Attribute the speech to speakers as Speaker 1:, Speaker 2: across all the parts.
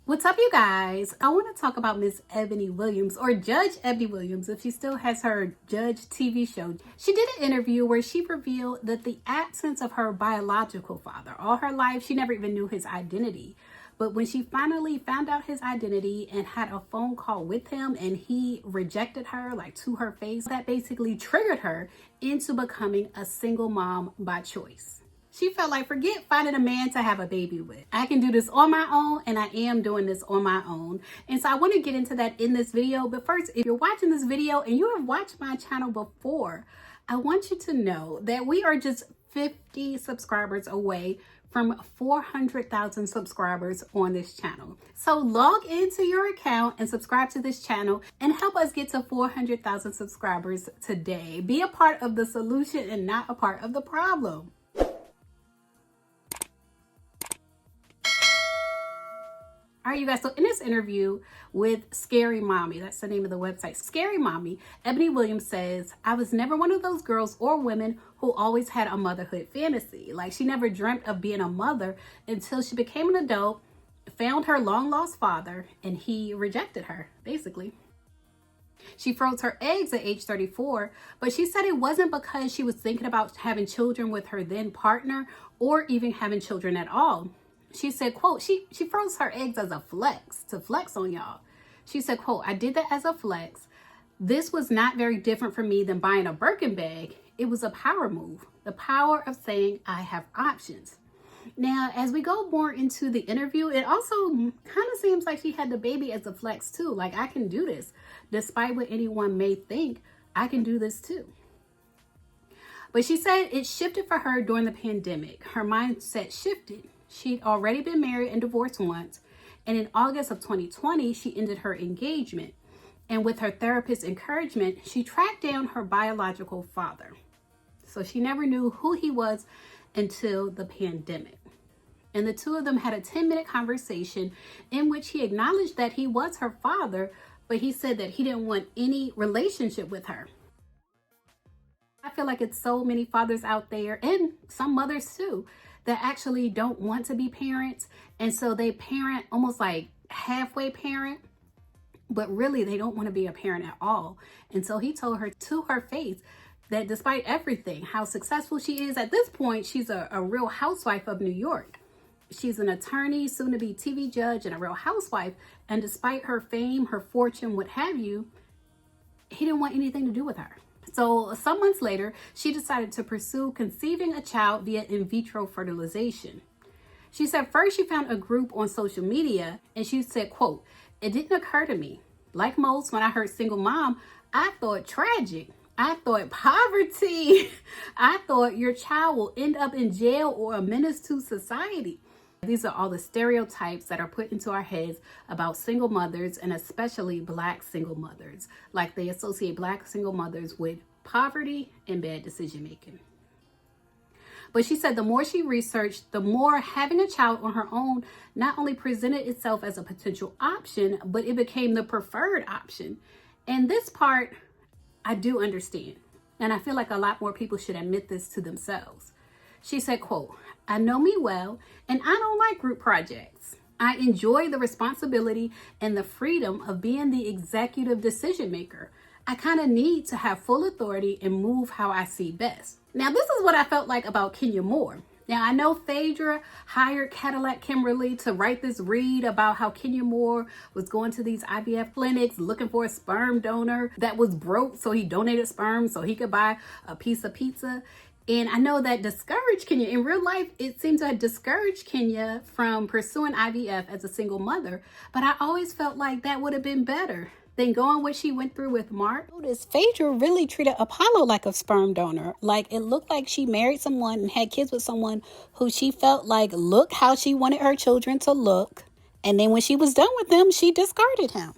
Speaker 1: What's up, you guys? I want to talk about Miss Eboni Williams, or Judge Eboni Williams, if she still has her Judge TV show. She did an interview where she revealed that the absence of her biological father, all her life, she never even knew his identity. But when she finally found out his identity and had a phone call with him and he rejected her, like, to her face, that basically triggered her into becoming a single mom by choice. She felt like, forget finding a man to have a baby with. I can do this on my own, and I am doing this on my own. And so I want to get into that in this video. But first, if you're watching this video and you have watched my channel before, I want you to know that we are just 50 subscribers away from 400,000 subscribers on this channel. So log into your account and subscribe to this channel and help us get to 400,000 subscribers today. Be a part of the solution and not a part of the problem. All right, you guys, so in this interview with Scary Mommy, that's the name of the website, Scary Mommy, Eboni Williams says, I was never one of those girls or women who always had a motherhood fantasy. Like, she never dreamt of being a mother until she became an adult, found her long lost father, and he rejected her, basically. She froze her eggs at age 34, but she said it wasn't because she was thinking about having children with her then partner or even having children at all. She said, quote, she froze her eggs as a flex, to flex on y'all. She said, quote, I did that as a flex. This was not very different for me than buying a Birkin bag. It was a power move, the power of saying I have options. Now, as we go more into the interview, it also kind of seems like she had the baby as a flex too. Like, I can do this. Despite what anyone may think, I can do this too. But she said it shifted for her during the pandemic. Her mindset shifted. She'd already been married and divorced once, and in August of 2020, she ended her engagement. And with her therapist's encouragement, she tracked down her biological father. So she never knew who he was until the pandemic. And the two of them had a 10-minute conversation in which he acknowledged that he was her father, but he said that he didn't want any relationship with her. I feel like it's so many fathers out there, and some mothers too, that actually don't want to be parents. And so they parent almost like halfway parent, but really they don't want to be a parent at all. And so he told her to her face that despite everything, how successful she is at this point, she's a real housewife of New York. She's an attorney, soon to be TV judge, and a real housewife. And despite her fame, her fortune, what have you, he didn't want anything to do with her. So some months later, she decided to pursue conceiving a child via in vitro fertilization. She said first she found a group on social media, and she said, quote, it didn't occur to me. Like most, when I heard single mom, I thought tragic. I thought poverty. I thought your child will end up in jail or a menace to society. These are all the stereotypes that are put into our heads about single mothers, and especially Black single mothers. Like, they associate Black single mothers with poverty and bad decision making. But she said the more she researched, the more having a child on her own not only presented itself as a potential option, but it became the preferred option. And this part, I do understand. And I feel like a lot more people should admit this to themselves. She said, quote, I know me well, and I don't like group projects. I enjoy the responsibility and the freedom of being the executive decision maker. I kind of need to have full authority and move how I see best. Now, this is what I felt like about Kenya Moore. Now, I know Phaedra hired Cadillac Kimberly to write this read about how Kenya Moore was going to these IVF clinics looking for a sperm donor that was broke, so he donated sperm so he could buy a piece of pizza. And I know that discouraged Kenya. In real life, it seemed to have discouraged Kenya from pursuing IVF as a single mother. But I always felt like that would have been better than going what she went through with Mark. Notice Phaedra really treated Apollo like a sperm donor. Like, it looked like she married someone and had kids with someone who she felt like looked how she wanted her children to look. And then when she was done with them, she discarded him.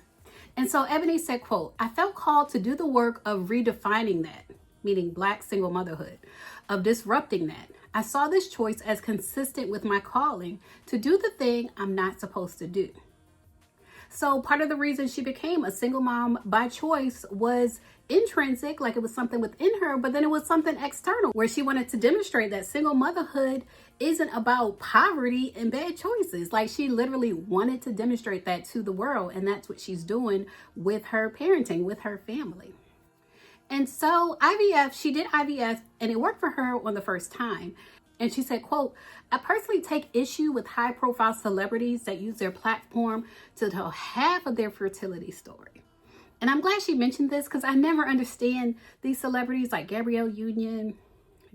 Speaker 1: And so Eboni said, quote, I felt called to do the work of redefining that, meaning Black single motherhood, of disrupting that. I saw this choice as consistent with my calling to do the thing I'm not supposed to do. So part of the reason she became a single mom by choice was intrinsic, like it was something within her, but then it was something external where she wanted to demonstrate that single motherhood isn't about poverty and bad choices. Like she literally wanted to demonstrate that to the world, and that's what she's doing with her parenting, with her family. And so IVF, she did IVF and it worked for her on the first time. And she said, quote, I personally take issue with high profile celebrities that use their platform to tell half of their fertility story. And I'm glad she mentioned this because I never understand these celebrities like Gabrielle Union,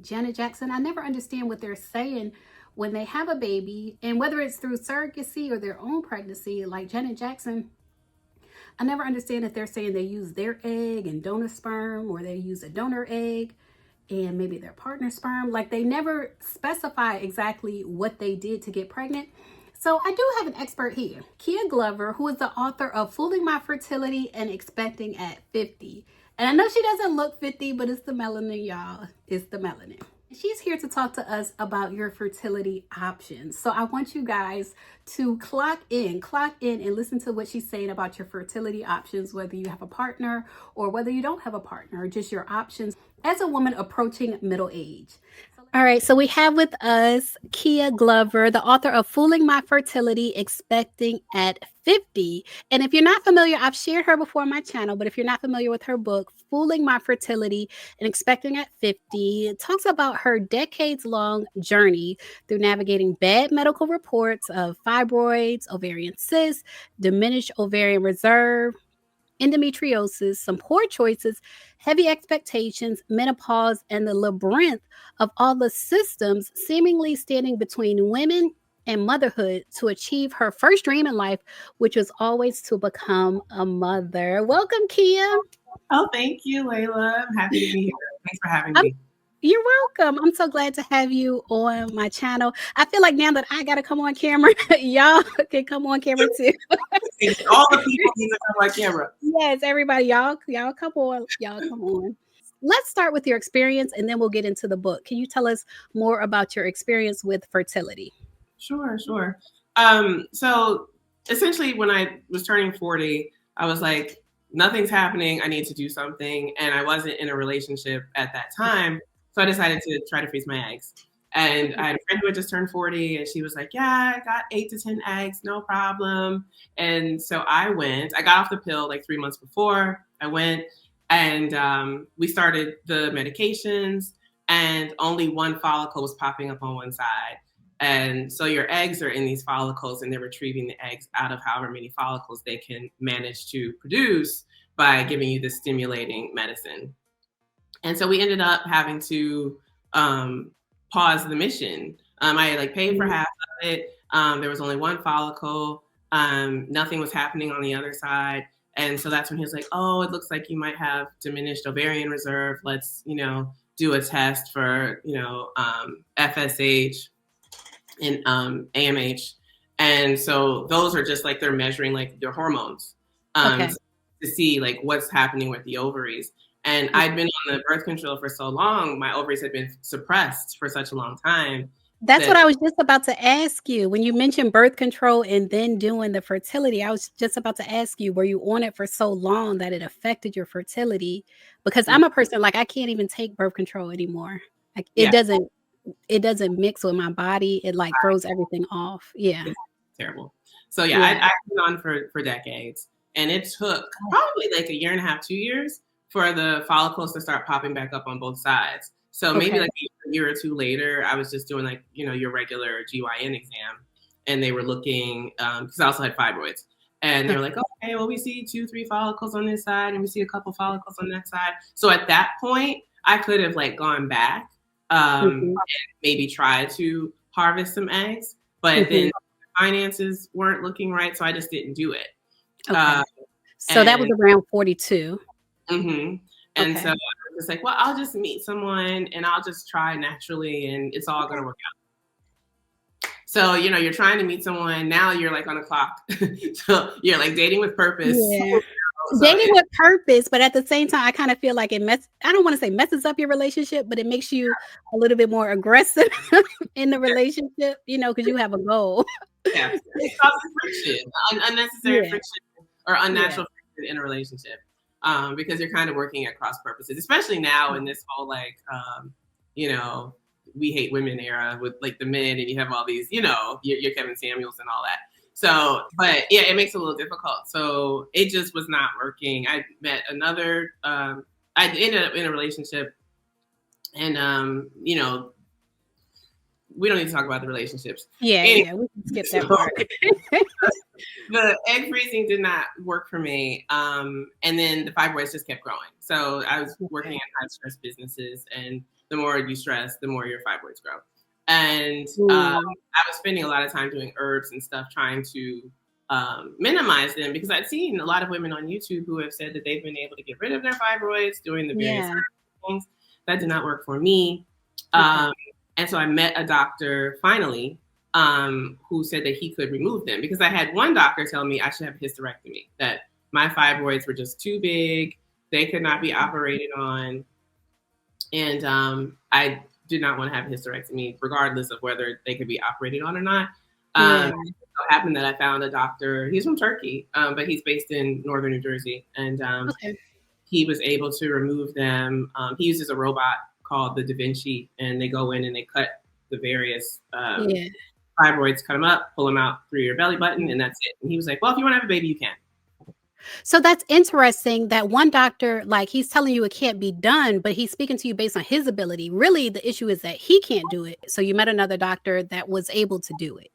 Speaker 1: Janet Jackson. I never understand what they're saying when they have a baby, and whether it's through surrogacy or their own pregnancy, like Janet Jackson. I never understand if they're saying they use their egg and donor sperm, or they use a donor egg and maybe their partner sperm. Like they never specify exactly what they did to get pregnant. So I do have an expert here, Kia Glover, who is the author of Fooling My Fertility and Expecting at 50. And I know she doesn't look 50, but it's the melanin, y'all. It's the melanin. She's here to talk to us about your fertility options. So I want you guys to clock in and listen to what she's saying about your fertility options, whether you have a partner or whether you don't have a partner, just your options as a woman approaching middle age. All right, so we have with us Kia Glover, the author of Fooling My Fertility, Expecting at 50. And if you're not familiar, I've shared her before on my channel, but if you're not familiar with her book, Fooling My Fertility and Expecting at 50, it talks about her decades-long journey through navigating bad medical reports of fibroids, ovarian cysts, diminished ovarian reserve, endometriosis, some poor choices, heavy expectations, menopause, and the labyrinth of all the systems seemingly standing between women and motherhood to achieve her first dream in life, which was always to become a mother. Welcome, Kia.
Speaker 2: Oh, thank you, Layla. I'm happy to be here. Thanks for having me.
Speaker 1: You're welcome. I'm so glad to have you on my channel. I feel like now that I got to come on camera, y'all can come on camera too.
Speaker 2: All the people need to come on camera.
Speaker 1: Yes, everybody, y'all come on. Y'all come on. Let's start with your experience and then we'll get into the book. Can you tell us more about your experience with fertility?
Speaker 2: Sure. So essentially when I was turning 40, I was like, nothing's happening. I need to do something. And I wasn't in a relationship at that time. So I decided to try to freeze my eggs. And I had a friend who had just turned 40 and she was like, yeah, I got 8 to 10 eggs, no problem. And so I got off the pill like 3 months before. I went and we started the medications and only one follicle was popping up on one side. And so your eggs are in these follicles and they're retrieving the eggs out of however many follicles they can manage to produce by giving you this stimulating medicine. And so we ended up having to pause the mission. I paid for half of it. There was only one follicle. Nothing was happening on the other side. And so that's when he was like, oh, it looks like you might have diminished ovarian reserve. Let's, do a test for, FSH and AMH. And so those are just they're measuring their hormones to see what's happening with the ovaries. And I'd been on the birth control for so long, my ovaries had been suppressed for such a long time.
Speaker 1: That's what I was just about to ask you. When you mentioned birth control and then doing the fertility, I was just about to ask you, were you on it for so long that it affected your fertility? Because I'm a person, I can't even take birth control anymore. It doesn't mix with my body. It throws everything off. Yeah.
Speaker 2: It's terrible. So I've been on for decades. And it took probably a year and a half, 2 years for the follicles to start popping back up on both sides. So maybe a year or two later, I was just doing your regular GYN exam, and they were looking because I also had fibroids, and they were like, okay, well we see 2-3 follicles on this side, and we see a couple follicles on that side. So at that point, I could have gone back and maybe tried to harvest some eggs, but then finances weren't looking right, so I just didn't do it.
Speaker 1: Okay. So that was around 42.
Speaker 2: And so I was just well, I'll just meet someone and I'll just try naturally and it's all going to work out. So, you're trying to meet someone. Now you're on a clock. So you're dating with purpose.
Speaker 1: Yeah. Dating with purpose, but at the same time, I kind of feel like I don't want to say messes up your relationship, but it makes you a little bit more aggressive in the relationship, because you have a goal.
Speaker 2: Yeah, it causes friction, unnecessary
Speaker 1: Yeah.
Speaker 2: friction or
Speaker 1: Yeah.
Speaker 2: unnatural friction in a relationship, because you're kind of working at cross purposes, especially now in this whole like, you know, we hate women era with like the men, and you have all these, you know, your Kevin Samuels and all that. So, but yeah, it makes it a little difficult. So it just was not working. I met another. I ended up in a relationship, and you know, we don't need to talk about the relationships.
Speaker 1: Yeah,
Speaker 2: Anyway,
Speaker 1: yeah, we can skip that
Speaker 2: so
Speaker 1: part.
Speaker 2: the egg freezing did not work for me. And then the fibroids just kept growing. So I was working
Speaker 1: Okay.
Speaker 2: in high stress businesses, and the more you stress, the more your fibroids grow. And
Speaker 1: Mm,
Speaker 2: I was spending a lot of time doing herbs and stuff, trying to minimize them, because I'd seen a lot of women on YouTube who have said that they've been able to get rid of their fibroids doing the various
Speaker 1: yeah.
Speaker 2: things. That did not work for me.
Speaker 1: Okay.
Speaker 2: Um, and so I met a doctor finally, who said that he could remove them, because I had one doctor tell me I should have a hysterectomy, that my fibroids were just too big, they could not be operated on, and I did not want to have a hysterectomy, regardless of whether they could be operated on or not.
Speaker 1: Yeah.
Speaker 2: It so happened that I found a doctor. He's from Turkey, but he's based in northern New Jersey, and
Speaker 1: Okay.
Speaker 2: he was able to remove them. He uses a robot called the Da Vinci, and they go in and they cut the various
Speaker 1: Yeah.
Speaker 2: fibroids, cut them up, pull them out through your belly button, and that's it. And he was like, "Well, if you want to have a baby, you can."
Speaker 1: So that's interesting that one doctor, like, he's telling you it can't be done, but he's speaking to you based on his ability. Really, the issue is that he can't do it. So you met another doctor that was able to do it.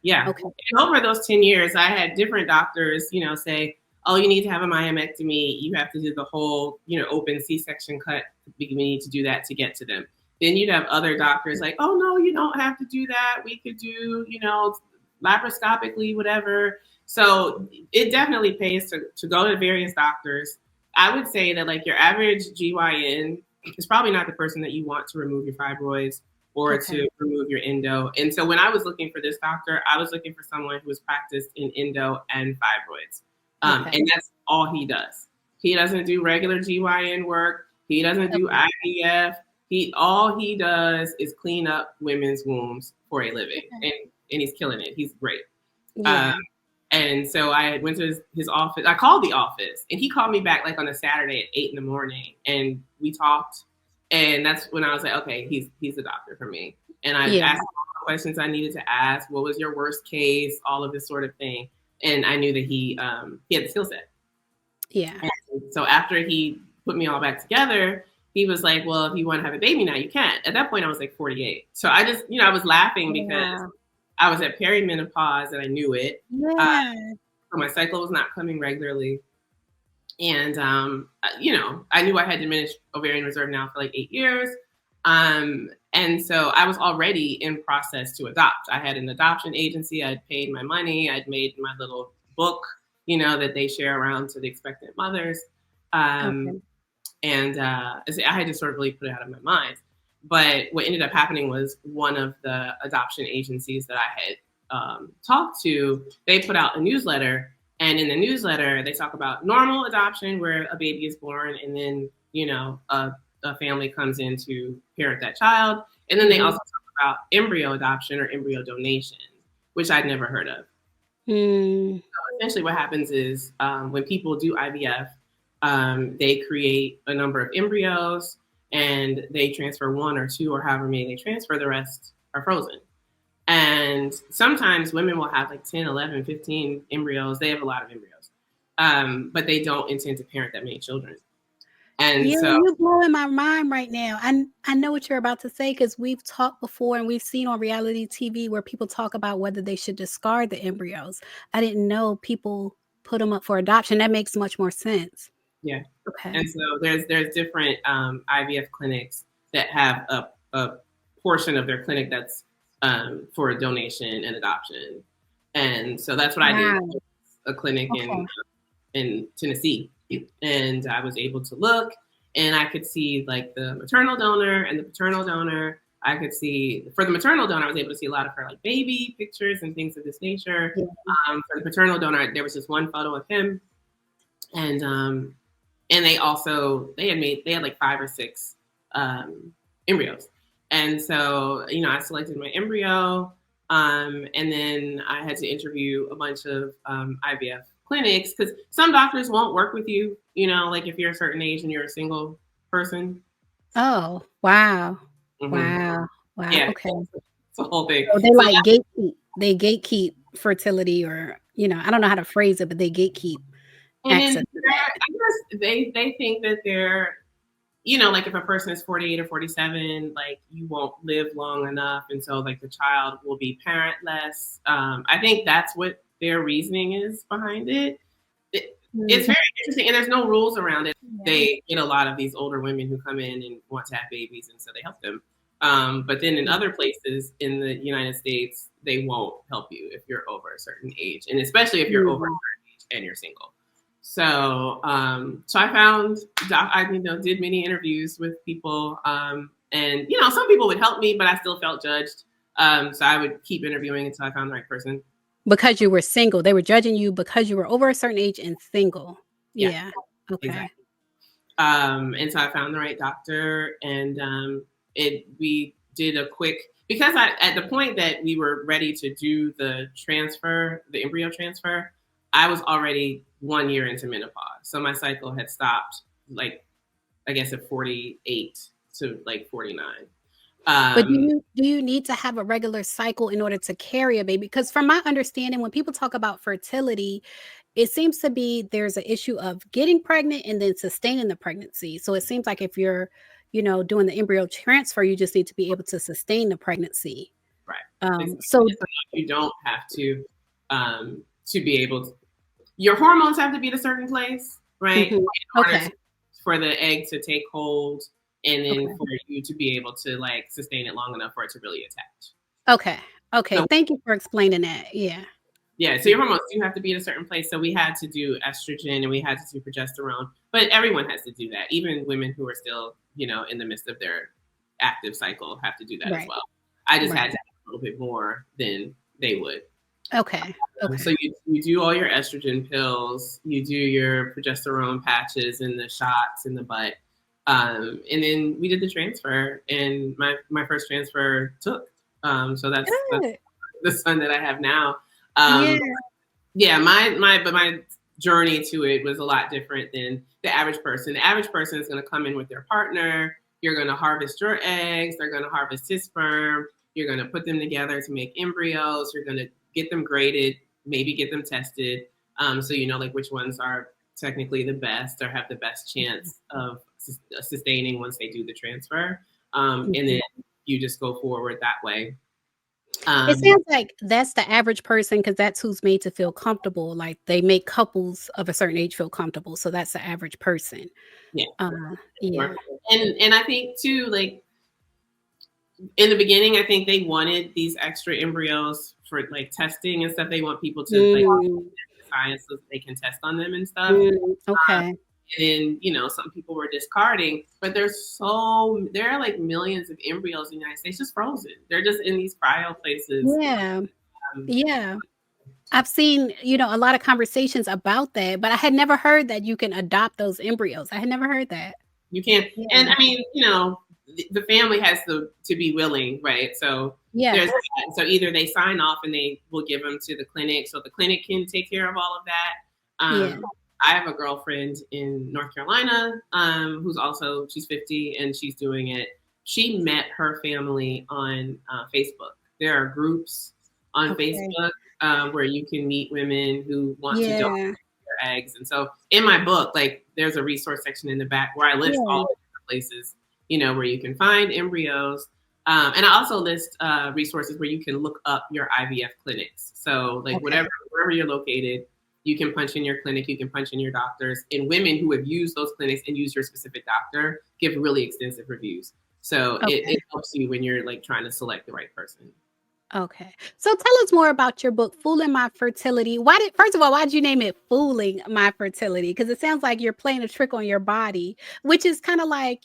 Speaker 2: Yeah.
Speaker 1: Okay.
Speaker 2: And over those 10 years, I had different doctors, you know, say, "Oh, you need to have a myomectomy. You have to do the whole, you know, open C-section cut. We need to do that to get to them." Then you'd have other doctors like, "Oh, no, you don't have to do that. We could do, you know, laparoscopically, whatever." So it definitely pays to go to various doctors. I would say that like your average GYN is probably not the person that you want to remove your fibroids or
Speaker 1: Okay.
Speaker 2: to remove your endo. And so when I was looking for this doctor, I was looking for someone who was practiced in endo and fibroids.
Speaker 1: Okay.
Speaker 2: And that's all he does. He doesn't do regular GYN work. He doesn't do
Speaker 1: Okay.
Speaker 2: IVF. All he does is clean up women's wombs for a living,
Speaker 1: Okay.
Speaker 2: and he's killing it. He's great.
Speaker 1: Yeah.
Speaker 2: Um, and so I went to his office. I called the office, and he called me back like on a Saturday at 8 in the morning, and we talked. And that's when I was like, okay, he's the doctor for me. And I
Speaker 1: Yeah.
Speaker 2: asked all the questions I needed to ask. What was your worst case? All of this sort of thing. And I knew that he had the skill set.
Speaker 1: Yeah.
Speaker 2: And so after he put me all back together, he was like, well, if you want to have a baby now, you can. At that point, I was like 48. So I just, you know, I was laughing because
Speaker 1: Wow.
Speaker 2: I was at perimenopause and I knew it. Uh,
Speaker 1: Yeah.
Speaker 2: so my cycle was not coming regularly. And, you know, I knew I had diminished ovarian reserve now for like 8 years. And so I was already in process to adopt. I had an adoption agency. I'd paid my money. I'd made my little book, you know, that they share around to the expectant mothers. Um,
Speaker 1: Okay.
Speaker 2: and I had to sort of really put it out of my mind. But what ended up happening was one of the adoption agencies that I had talked to, they put out a newsletter. And in the newsletter, they talk about normal adoption, where a baby is born and then, you know, a family comes in to parent that child. And then they
Speaker 1: Mhm.
Speaker 2: also talk about embryo adoption or embryo donation, which I'd never heard of.
Speaker 1: Mm.
Speaker 2: Essentially what happens is when people do IVF, they create a number of embryos and they transfer one or two or however many they transfer, the rest are frozen. And sometimes women will have like 10, 11, 15 embryos. They have a lot of embryos, but they don't intend to parent that many children. And
Speaker 1: Yeah,
Speaker 2: so,
Speaker 1: you're blowing my mind right now. I know what you're about to say because we've talked before and we've seen on reality TV where people talk about whether they should discard the embryos. I didn't know people put them up for adoption. That makes much more sense.
Speaker 2: yeah.
Speaker 1: Okay.
Speaker 2: And so there's different IVF clinics that have a portion of their clinic that's for donation and adoption. And so that's what I did,
Speaker 1: Wow.
Speaker 2: a clinic
Speaker 1: Okay.
Speaker 2: in Tennessee. And I was able to look and I could see like the maternal donor and the paternal donor. I could see for the maternal donor, I was able to see a lot of her like baby pictures and things of this nature.
Speaker 1: Yeah.
Speaker 2: For the paternal donor, there was just one photo of him. And they had like 5 or 6 embryos. And so, you know, I selected my embryo. And then I had to interview a bunch of IVF clinics because some doctors won't work with you, like if you're a certain age and you're a single person.
Speaker 1: Oh, wow.
Speaker 2: Hmm.
Speaker 1: Wow. Wow.
Speaker 2: Yeah,
Speaker 1: Okay.
Speaker 2: it's a whole thing.
Speaker 1: So they
Speaker 2: So
Speaker 1: like gatekeep. They gatekeep fertility, or I don't know how to phrase it, but they gatekeep
Speaker 2: and then
Speaker 1: access to that.
Speaker 2: I guess they think that they're, like if a person is 48 or 47, like you won't live long enough. And so like the child will be parentless. I think that's what their reasoning is behind it. It's
Speaker 1: Mm,
Speaker 2: very interesting. And there's no rules around it.
Speaker 1: yeah.
Speaker 2: They get a lot of these older women who come in and want to have babies. And so they help them. But then in other places in the United States, they won't help you if you're over a certain age. And especially if you're over a
Speaker 1: Mhm.
Speaker 2: certain age and you're single. So I found I did many interviews with people, and some people would help me, but I still felt judged. So I would keep interviewing until I found the right person.
Speaker 1: Because you were single. They were judging you because you were over a certain age and single.
Speaker 2: Yeah,
Speaker 1: Yeah. Okay.
Speaker 2: exactly. And so I found the right doctor, and we did a quick, because at the point that we were ready to do the transfer, the embryo transfer, I was already 1 year into menopause, so my cycle had stopped, like I guess at 48 to like 49.
Speaker 1: But do
Speaker 2: Um,
Speaker 1: you need to have a regular cycle in order to carry a baby? Because from my understanding, when people talk about fertility, it seems to be there's an issue of getting pregnant and then sustaining the pregnancy. So it seems like if you're, doing the embryo transfer, you just need to be able to sustain the pregnancy.
Speaker 2: right.
Speaker 1: So
Speaker 2: Exactly. So you don't have to be able to, your hormones have to be at a certain place, right?
Speaker 1: mhm.
Speaker 2: In order
Speaker 1: Okay.
Speaker 2: for the egg to take hold, and then
Speaker 1: Okay.
Speaker 2: for you to be able to like sustain it long enough for it to really attach.
Speaker 1: Okay. Okay.
Speaker 2: So
Speaker 1: Thank you for explaining that. Yeah.
Speaker 2: yeah, so your hormones do have to be in a certain place. So we had to do estrogen and we had to do progesterone, but everyone has to do that. Even women who are still, in the midst of their active cycle have to do that as
Speaker 1: Right.
Speaker 2: well. I just had
Speaker 1: Right.
Speaker 2: to have a little bit more than they would.
Speaker 1: Okay.
Speaker 2: So
Speaker 1: Okay.
Speaker 2: you do all your estrogen pills, you do your progesterone patches and the shots in the butt, and then we did the transfer. And my first transfer took. So that's
Speaker 1: Good.
Speaker 2: the son that I have now.
Speaker 1: Yeah.
Speaker 2: Um, yeah, my journey to it was a lot different than the average person. The average person is going to come in with their partner. You're going to harvest your eggs. They're going to harvest his sperm. You're going to put them together to make embryos. You're going to get them graded, maybe get them tested, so you know like which ones are technically the best or have the best chance of sustaining once they do the transfer. And
Speaker 1: Mhm.
Speaker 2: then you just go forward that way.
Speaker 1: It
Speaker 2: Um,
Speaker 1: sounds like that's the average person because that's who's made to feel comfortable. Like they make couples of a certain age feel comfortable. So that's the average person.
Speaker 2: yeah,
Speaker 1: Yeah.
Speaker 2: sure. And I think too, like in the beginning, I think they wanted these extra embryos for like testing and stuff. They want people to like
Speaker 1: Mm,
Speaker 2: science so they can test on them and stuff.
Speaker 1: okay.
Speaker 2: And then, some people were discarding, but there are like millions of embryos in the United States just frozen. They're just in these cryo places.
Speaker 1: Yeah.
Speaker 2: Um,
Speaker 1: Yeah. I've seen, a lot of conversations about that, but I had never heard that you can adopt those embryos. I had never heard that.
Speaker 2: you can't, and
Speaker 1: Yeah.
Speaker 2: I mean, the family has to be willing, right? So there's
Speaker 1: Yes.
Speaker 2: that. So either they sign off and they will give them to the clinic, so the clinic can take care of all of that.
Speaker 1: Yeah.
Speaker 2: I have a girlfriend in North Carolina, she's 50 and she's doing it. She met her family on Facebook. There are groups on
Speaker 1: Okay.
Speaker 2: Facebook where you can meet women who want to donate
Speaker 1: Yeah.
Speaker 2: their eggs. And so in my book, like there's a resource section in the back where I list all
Speaker 1: Yeah.
Speaker 2: the different places, where you can find embryos. And I also list resources where you can look up your IVF clinics. So like
Speaker 1: Okay.
Speaker 2: wherever you're located, you can punch in your clinic, you can punch in your doctors, and women who have used those clinics and use your specific doctor give really extensive reviews. So
Speaker 1: Okay.
Speaker 2: it helps you when you're like trying to select the right person.
Speaker 1: Okay. So tell us more about your book, Fooling My Fertility. First of all, why did you name it Fooling My Fertility? Because it sounds like you're playing a trick on your body, which is kind of like,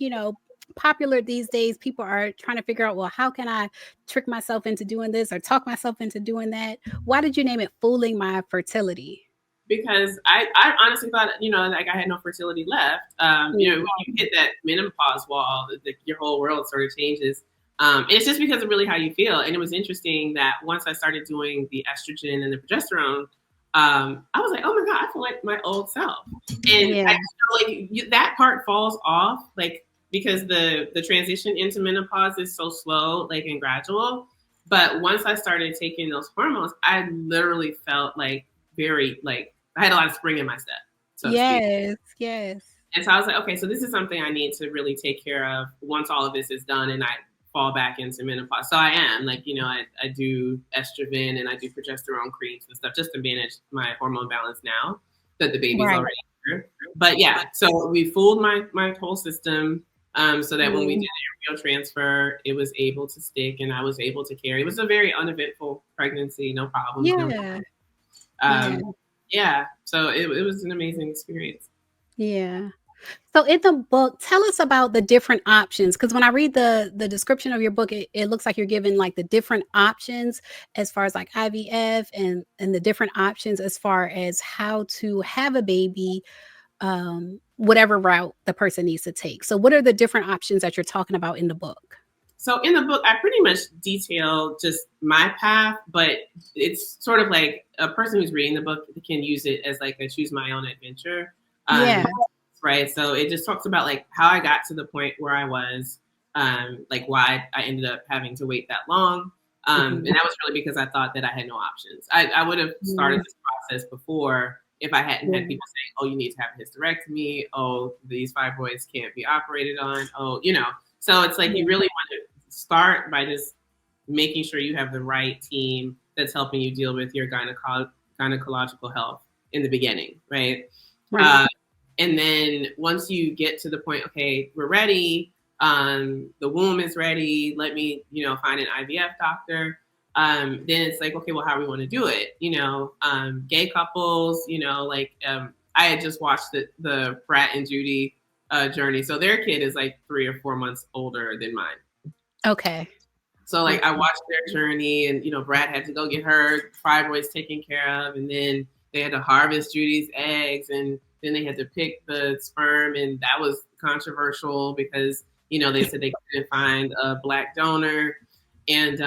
Speaker 1: popular these days. People are trying to figure out, well, how can I trick myself into doing this or talk myself into doing that? Why did you name it Fooling My Fertility?
Speaker 2: Because I honestly thought, like I had no fertility left.
Speaker 1: Mm,
Speaker 2: When you hit that menopause wall, your whole world sort of changes. And it's just because of really how you feel. And it was interesting that once I started doing the estrogen and the progesterone, I was like, oh my God, I feel like my old self. And
Speaker 1: Yeah.
Speaker 2: I feel like that part falls off, like, because the transition into menopause is so slow, like, and gradual. But once I started taking those hormones, I literally felt like very, like, I had a lot of spring in my step, so to speak.
Speaker 1: Yes. Yes.
Speaker 2: And so I was like, okay, so this is something I need to really take care of once all of this is done and I fall back into menopause. So I am, like, I do estrogen and I do progesterone creams and stuff just to manage my hormone balance now that the baby's
Speaker 1: Right.
Speaker 2: already here. But yeah, so we fooled my whole system, so that when we did the embryo transfer, it was able to stick and I was able to carry. It was a very uneventful pregnancy, no problems.
Speaker 1: Yeah.
Speaker 2: Yeah. Yeah. So it was an amazing experience.
Speaker 1: Yeah. So in the book, tell us about the different options. Because when I read the description of your book, it looks like you're given like the different options as far as like IVF and the different options as far as how to have a baby, whatever route the person needs to take. So what are the different options that you're talking about in the book?
Speaker 2: So in the book, I pretty much detail just my path, but it's sort of like a person who's reading the book can use it as like a choose my own adventure.
Speaker 1: Yeah.
Speaker 2: Right. So it just talks about like how I got to the point where I was, like why I ended up having to wait that long. And that was really because I thought that I had no options. I would have started this process before if I hadn't had people saying, oh, you need to have a hysterectomy. Oh, these fibroids can't be operated on. Oh, So it's like you really want to start by just making sure you have the right team that's helping you deal with your gynecological health in the beginning, right?
Speaker 1: Right.
Speaker 2: And then once you get to the point, okay, we're ready, the womb is ready, let me, find an IVF doctor. Then it's like, okay, well, how do we want to do it? Gay couples, I had just watched the Brat and Judy journey. So their kid is like 3 or 4 months older than mine.
Speaker 1: Okay.
Speaker 2: So like I watched their journey and, Brad had to go get her fibroids taken care of. And then they had to harvest Judy's eggs and then they had to pick the sperm. And that was controversial because, they said they couldn't find a Black donor. And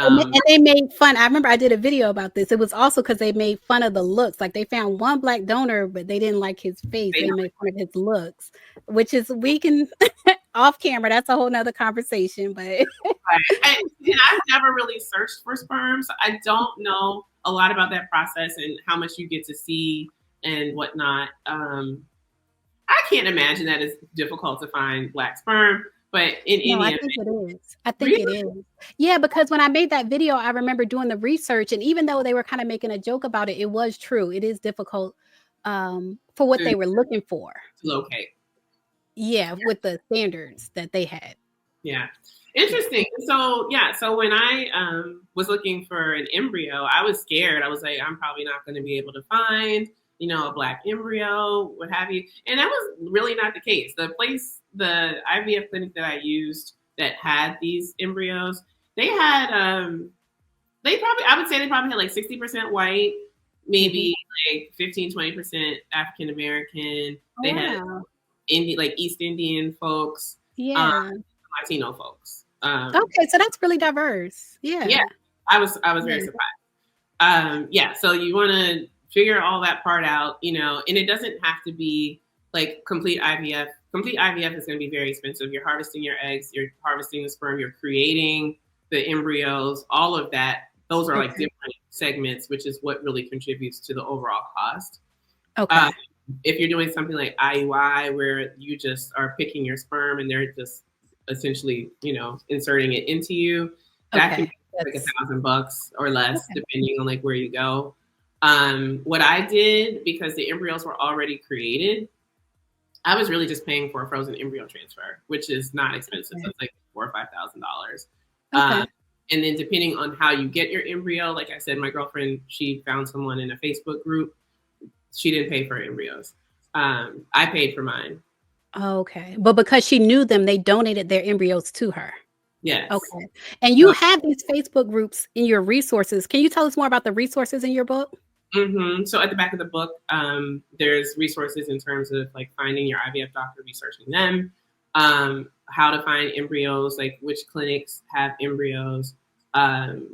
Speaker 1: they made fun. I remember I did a video about this. It was also because they made fun of the looks. Like they found one Black donor, but they didn't like his face. They made fun of his looks, which is we can off camera. That's a whole nother conversation. But
Speaker 2: and I've never really searched for sperm, so I don't know a lot about that process and how much you get to see and whatnot. I can't imagine that it's difficult to find Black sperm. But in any
Speaker 1: I
Speaker 2: event,
Speaker 1: think it is. I think it is. Yeah, because when I made that video, I remember doing the research, and even though they were kind of making a joke about it, it was true. It is difficult for what they were looking for.
Speaker 2: To locate.
Speaker 1: Yeah, with the standards that they had.
Speaker 2: Yeah. Interesting. So when I was looking for an embryo, I was scared. I was like, I'm probably not going to be able to find, a Black embryo, what have you. And that was really not the case. The IVF clinic that I used that had these embryos, they had, I would say they probably had like 60% white, maybe like 15, 20% African American. They had East Indian folks, Latino folks.
Speaker 1: Okay, so that's really diverse. Yeah.
Speaker 2: I was very surprised. So you want to figure all that part out, and it doesn't have to be like complete IVF. Complete IVF is going to be very expensive. You're harvesting your eggs, you're harvesting the sperm, you're creating the embryos, all of that. Those are like different segments, which is what really contributes to the overall cost.
Speaker 1: Okay.
Speaker 2: If you're doing something like IUI, where you just are picking your sperm and they're just essentially, inserting it into you, that can be like $1,000 or less, depending on like where you go. What I did, because the embryos were already created, I was really just paying for a frozen embryo transfer, which is not expensive. So it's like $4,000 or $5,000. And then depending on how you get your embryo, like I said, my girlfriend, she found someone in a Facebook group. She didn't pay for embryos. I paid for mine.
Speaker 1: Okay. But because she knew them, they donated their embryos to her.
Speaker 2: Yes.
Speaker 1: Okay. And you have these Facebook groups in your resources. Can you tell us more about the resources in your book?
Speaker 2: Mm-hmm. So at the back of the book, there's resources in terms of like finding your IVF doctor, researching them. how to find embryos, like which clinics have embryos.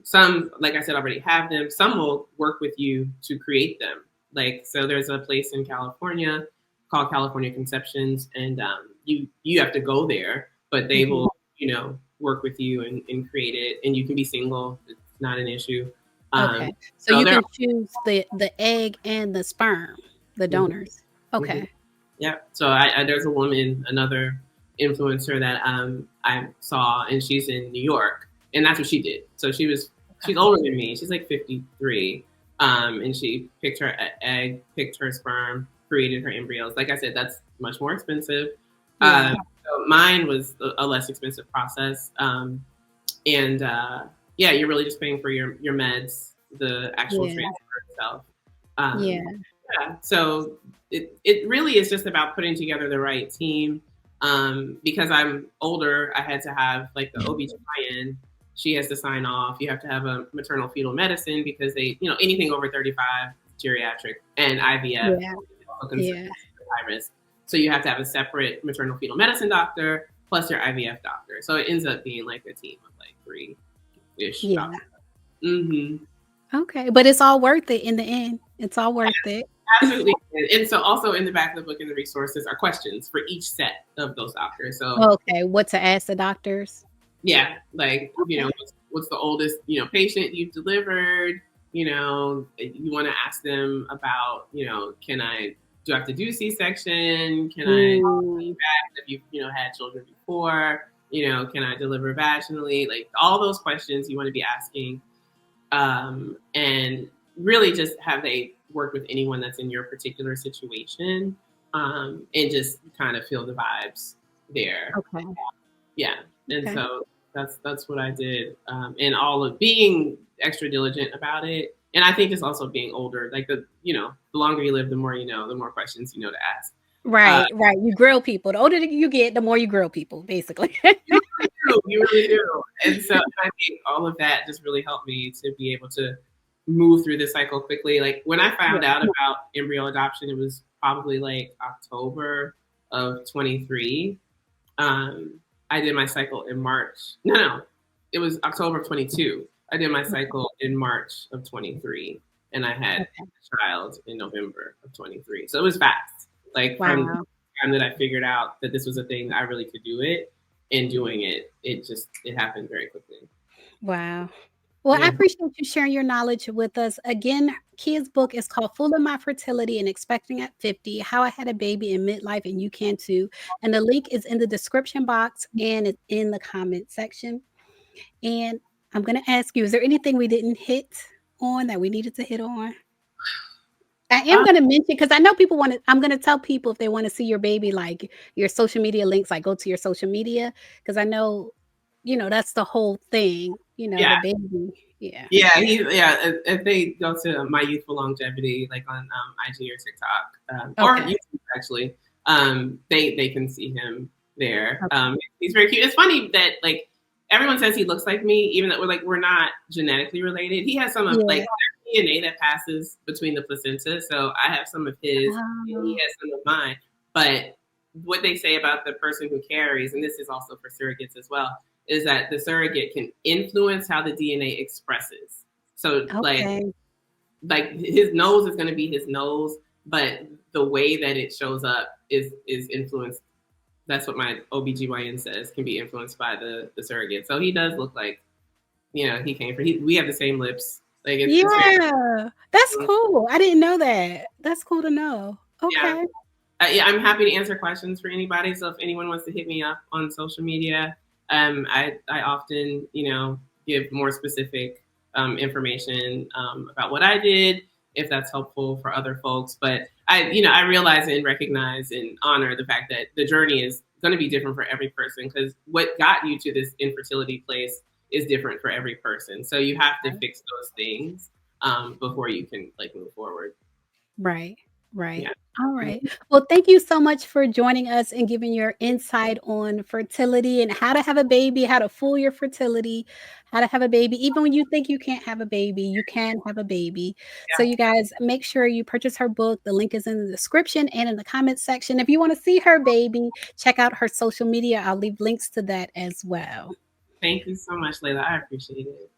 Speaker 2: Some, like I said, already have them. Some will work with you to create them. Like, so there's a place in California called California Conceptions, and you have to go there, but they will, work with you and create it, and you can be single. It's not an issue.
Speaker 1: Okay. So you can choose the egg and the sperm, the donors. Okay.
Speaker 2: Mm-hmm. Yeah. So there's a woman, another influencer that I saw, and she's in New York, and that's what she did. So she's older than me. She's like 53. And she picked her egg, picked her sperm, created her embryos. Like I said, that's much more expensive.
Speaker 1: Yeah.
Speaker 2: So mine was a less expensive process. Yeah, you're really just paying for your meds, the actual transfer itself. Yeah. So it really is just about putting together the right team. Because I'm older, I had to have like the OBGYN. She has to sign off. You have to have a maternal fetal medicine because they, anything over 35, geriatric, and IVF. Yeah. High risk. So you have to have a separate maternal fetal medicine doctor plus your IVF doctor. So it ends up being like a team of like 3-ish.
Speaker 1: Yeah.
Speaker 2: Mm-hmm.
Speaker 1: Okay, but it's all worth it in the end. It's all worth it.
Speaker 2: Absolutely. And so also in the back of the book and the resources are questions for each set of those doctors. So
Speaker 1: okay, what to ask the doctors?
Speaker 2: Yeah, like, what's the oldest, patient you've delivered? You want to ask them about, do I have to do C-section? Can I if you've, had children before? Can I deliver vaginally? Like all those questions you want to be asking. And really just have they work with anyone that's in your particular situation, and just kind of feel the vibes there.
Speaker 1: Okay.
Speaker 2: Yeah. And so that's what I did. And all of being extra diligent about it. And I think it's also being older, like the longer you live, the more the more questions to ask.
Speaker 1: Right, right. You grill people. The older you get, the more you grill people, basically.
Speaker 2: You really do. And so I think all of that just really helped me to be able to move through the cycle quickly. Like when I found out about embryo adoption, it was probably like October of 23. I did my cycle in March. No, it was October of 22. I did my cycle in March of 23, and I had a child in November of 23. So it was fast. Like from the time that I figured out that this was a thing I really could do it, and doing it, it happened very quickly.
Speaker 1: Wow. Well, I appreciate you sharing your knowledge with us. Again, Kia's book is called Fooling My Fertility and Expecting at 50, How I Had a Baby in Midlife and You Can Too. And the link is in the description box and it's in the comment section. And I'm going to ask you, is there anything we didn't hit on that we needed to hit on? I am going to mention, because I know people want to, I'm going to tell people if they want to see your baby, like your social media links, like go to your social media, because I know, that's the whole thing, the baby. Yeah.
Speaker 2: If they go to My Youthful Longevity, like on IG or TikTok, or YouTube actually, they can see him there. He's very cute. It's funny that like everyone says he looks like me, even though we're not genetically related. He has some of like DNA that passes between the placenta, so I have some of his, and he has some of mine. But what they say about the person who carries, and this is also for surrogates as well, is that the surrogate can influence how the DNA expresses. So like his nose is going to be his nose, but the way that it shows up is influenced. That's what my OBGYN says, can be influenced by the surrogate. So he does look like, he came from, we have the same lips. Like
Speaker 1: it's that's cool. I didn't know that. That's cool to know. Okay.
Speaker 2: I'm happy to answer questions for anybody. So if anyone wants to hit me up on social media, I often, give more specific information about what I did, if that's helpful for other folks. But I realize and recognize and honor the fact that the journey is going to be different for every person, because what got you to this infertility place is different for every person. So you have to fix those things before you can move forward.
Speaker 1: Right. Right.
Speaker 2: Yeah.
Speaker 1: All right. Well, thank you so much for joining us and giving your insight on fertility and how to have a baby, how to fool your fertility, how to have a baby. Even when you think you can't have a baby, you can have a baby. So,
Speaker 2: Yeah.
Speaker 1: you guys, make sure you purchase her book. The link is in the description and in the comments section. If you want to see her baby, check out her social media. I'll leave links to that as well.
Speaker 2: Thank you so much, Layla. I appreciate it.